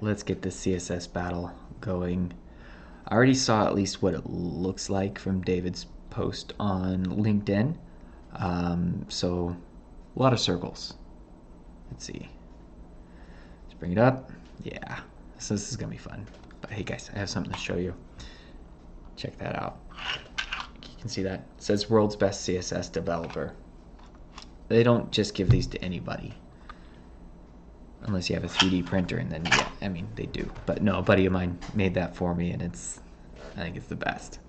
let's get this CSS battle going. I already saw at least what it looks like from David's post on LinkedIn. So a lot of circles. Let's see. Let's bring it up. Yeah, so this is gonna be fun. But hey guys, I have something to show you. Check that out. You can see that. It says world's best CSS developer. They don't just give these to anybody. Unless you have a 3D printer, and then yeah, I mean they do. But no, a buddy of mine made that for me, and I think it's the best.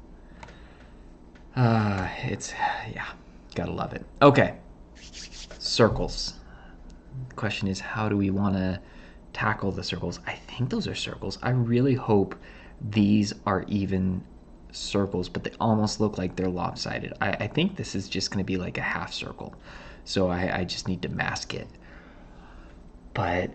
Yeah, gotta love it. Okay, circles. The question is, how do we want to tackle the circles? I think those are circles. I really hope these are even circles, but they almost look like they're lopsided. I think this is just going to be like a half circle, so I just need to mask it. But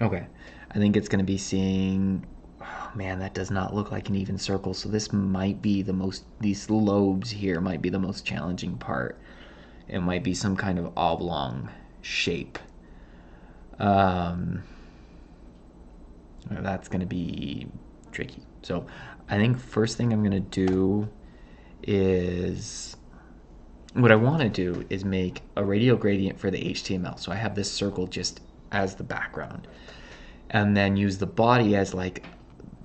okay, I think it's going to be seeing, oh man, that does not look like an even circle, so this might be the most, these lobes here might be the most challenging part. It might be some kind of oblong shape. That's going to be tricky. So I think first thing I'm going to do is, what I want to do is make a radial gradient for the HTML. So I have this circle just as the background, and then use the body as like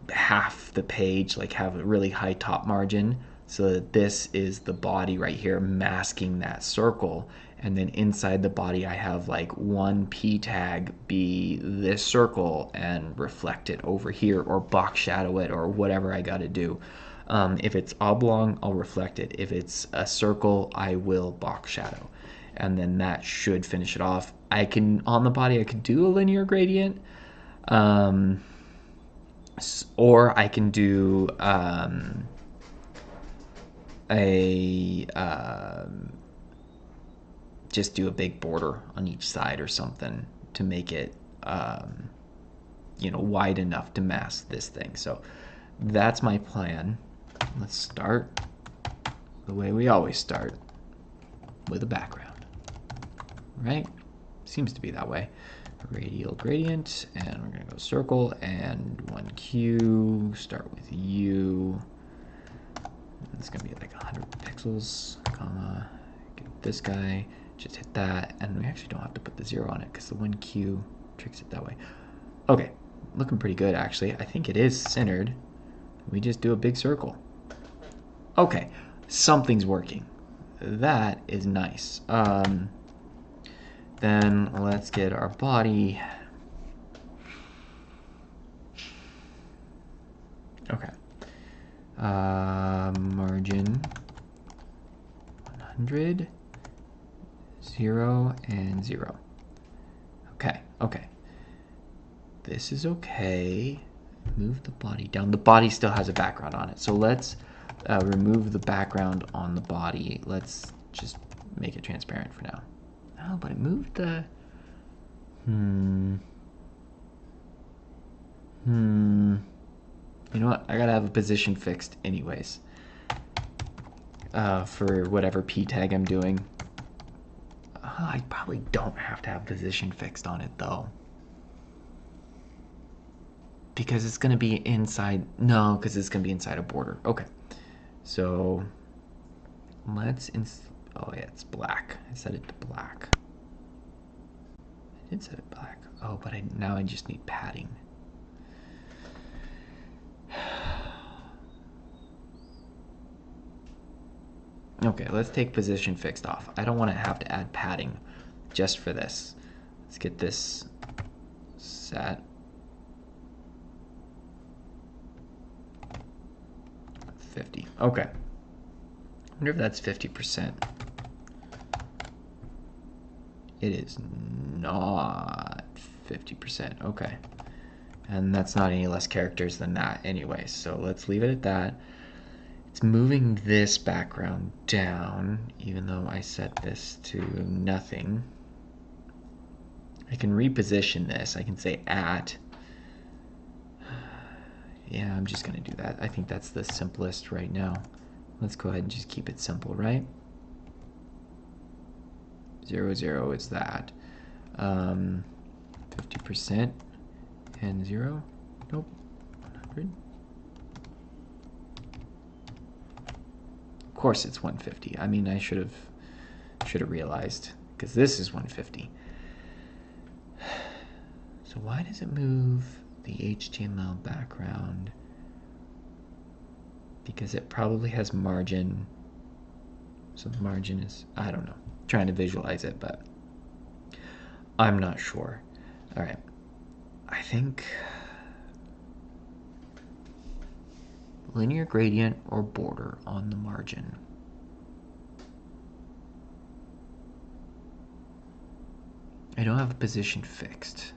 half the page, like have a really high top margin, so that this is the body right here masking that circle. And then inside the body I have like one p tag be this circle and reflect it over here, or box shadow it, or whatever I got to do. If it's oblong, I'll reflect it. If it's a circle, I will box shadow. And then that should finish it off. I can, on the body, I could do a linear gradient. Or I can do just do a big border on each side or something to make it wide enough to mask this thing. So that's my plan. Let's start the way we always start, with a background, right? Seems to be that way. Radial gradient, and we're gonna go circle and 1Q, start with U. It's gonna be like 100 pixels, comma, get this guy, just hit that, and we actually don't have to put the 0 on it because the 1Q tricks it that way. Okay, looking pretty good actually. I think it is centered. We just do a big circle. Okay, something's working. That is nice. Then let's get our body. Okay. Margin 100, 0, and 0. Okay, okay. This is okay. Move the body down. The body still has a background on it. So let's remove the background on the body. Let's just make it transparent for now. Oh, but it moved the... You know what? I gotta have a position fixed anyways. For whatever p tag I'm doing. I probably don't have to have position fixed on it though. Because it's gonna be inside... No, because it's gonna be inside a border. Okay. So let's... Oh yeah, it's black. I set it to black. I did set it black. Oh, but now I just need padding. Okay, let's take position fixed off. I don't want to have to add padding just for this. Let's get this set. 50. Okay. I wonder if that's 50%. It is not 50%. Okay. And that's not any less characters than that anyway. So let's leave it at that. It's moving this background down, even though I set this to nothing. I can reposition this. I can say at. Yeah, I'm just going to do that. I think that's the simplest right now. Let's go ahead and just keep it simple, right? 0, 0 is that. 50% and 0. Nope. 100. Of course it's 150. I mean, I should have realized, because this is 150. So why does it move the HTML background? Because it probably has margin. So the margin is, I don't know. I'm trying to visualize it, but I'm not sure. All right. I think linear gradient or border on the margin. I don't have a position fixed.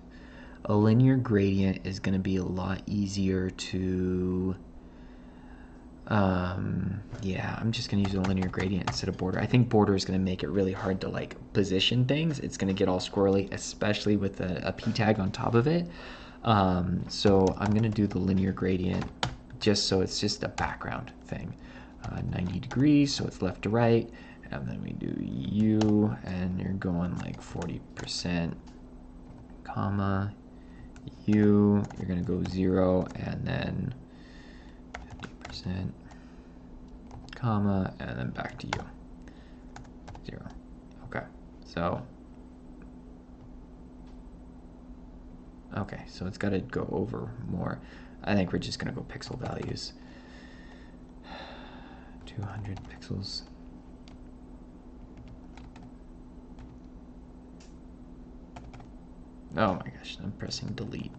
A linear gradient is going to be a lot easier to, yeah, I'm just going to use a linear gradient instead of border. I think border is going to make it really hard to like position things. It's going to get all squirrely, especially with a p tag on top of it. So I'm going to do the linear gradient just so it's just a background thing. 90 degrees, so it's left to right. And then we do U, and you're going like 40%, comma, U, you're going to go 0, and then 50%, comma, and then back to U. 0. Okay, so it's got to go over more. I think we're just going to go pixel values. 200 pixels. Oh my gosh, I'm pressing delete.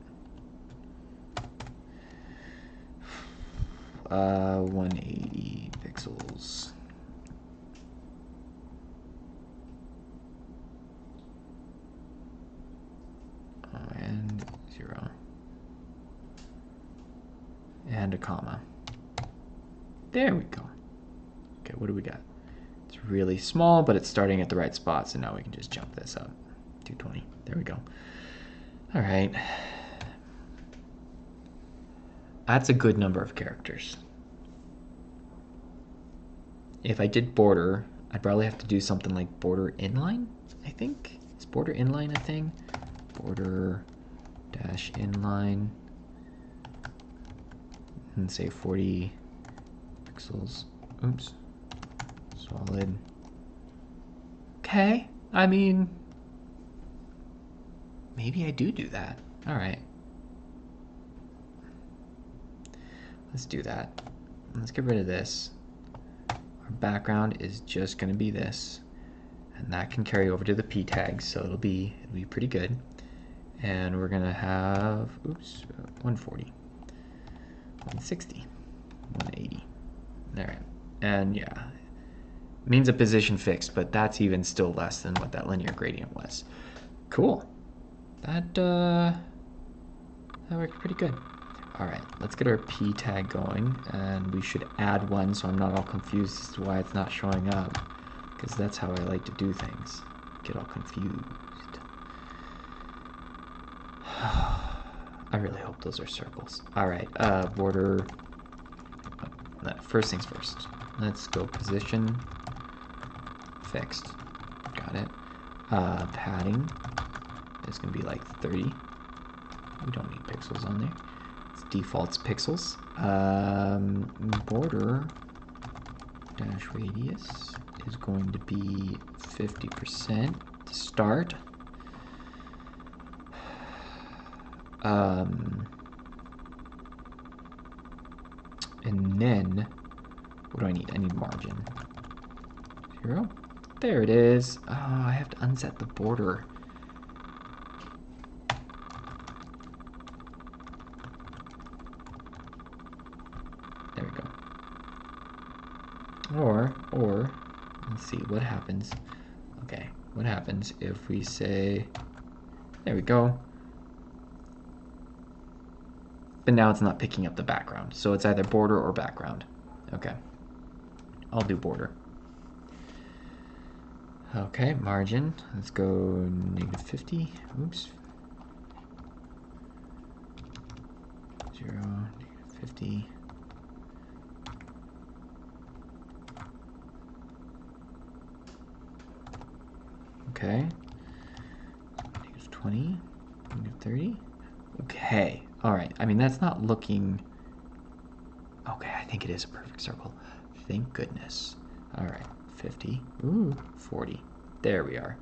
180 pixels. And 0. And a comma. There we go. Okay, what do we got? It's really small, but it's starting at the right spot, so now we can just jump this up. 220. There we go. All right. That's a good number of characters. If I did border, I'd probably have to do something like border inline, I think. Is border inline a thing? Border dash inline. And say 40 pixels. Oops. Solid. Okay. I mean, maybe I do that. All right. Let's do that. Let's get rid of this. Our background is just going to be this, and that can carry over to the p tags, so it'll be pretty good. And we're going to have 140, 160, 180. All right. And yeah, it means a position fixed, but that's even still less than what that linear gradient was. Cool. That worked pretty good. All right, let's get our p tag going, and we should add one so I'm not all confused as to why it's not showing up, because that's how I like to do things. Get all confused. I really hope those are circles. All right, border. First things first. Let's go position fixed. Got it. Padding is going to be like 30. We don't need pixels on there. It's defaults pixels. Border dash radius is going to be 50% to start. And then, what do I need? I need margin. 0. There it is. Oh, I have to unset the border. There we go. Or, let's see what happens. Okay, what happens if we say, there we go. But now it's not picking up the background. So it's either border or background. Okay, I'll do border. Okay, margin. Let's go -50. Oops. 0, -50. Okay. -20, -30. Okay. All right. I mean, that's not looking... Okay, I think it is a perfect circle. Thank goodness. All right. 50. Ooh, 40. There we are.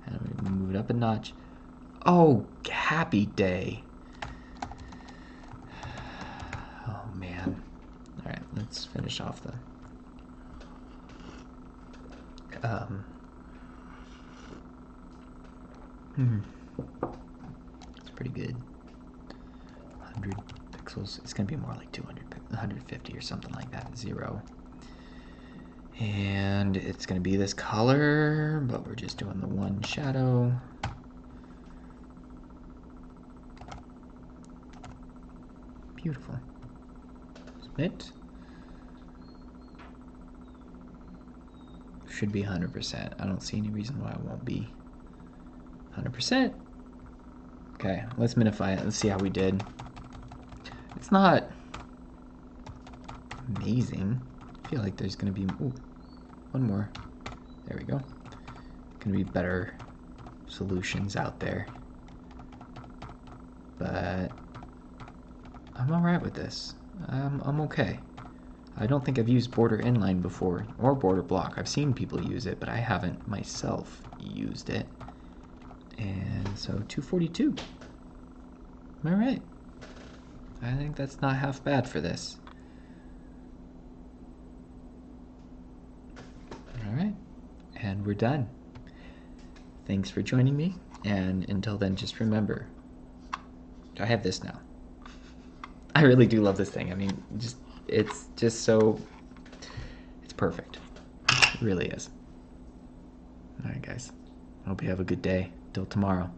And we move it up a notch. Oh, happy day. Oh, man. All right, let's finish off the... It's pretty good. 100 pixels. It's going to be more like 200, 150 or something like that. 0. And it's going to be this color, but we're just doing the one shadow. Beautiful. Submit. Should be 100%. I don't see any reason why it won't be 100%. Okay, let's minify it. Let's see how we did. It's not amazing. I feel like there's going to be one more. There we go. Going to be better solutions out there. But I'm alright with this. I'm okay. I don't think I've used border inline before, or border block. I've seen people use it, but I haven't myself used it. And so 242. Alright. I think that's not half bad for this. Alright. And we're done. Thanks for joining me, and until then, just remember, I have this now. I really do love this thing. I mean, it's just so, it's perfect. It really is. All right, guys. I hope you have a good day. Till tomorrow.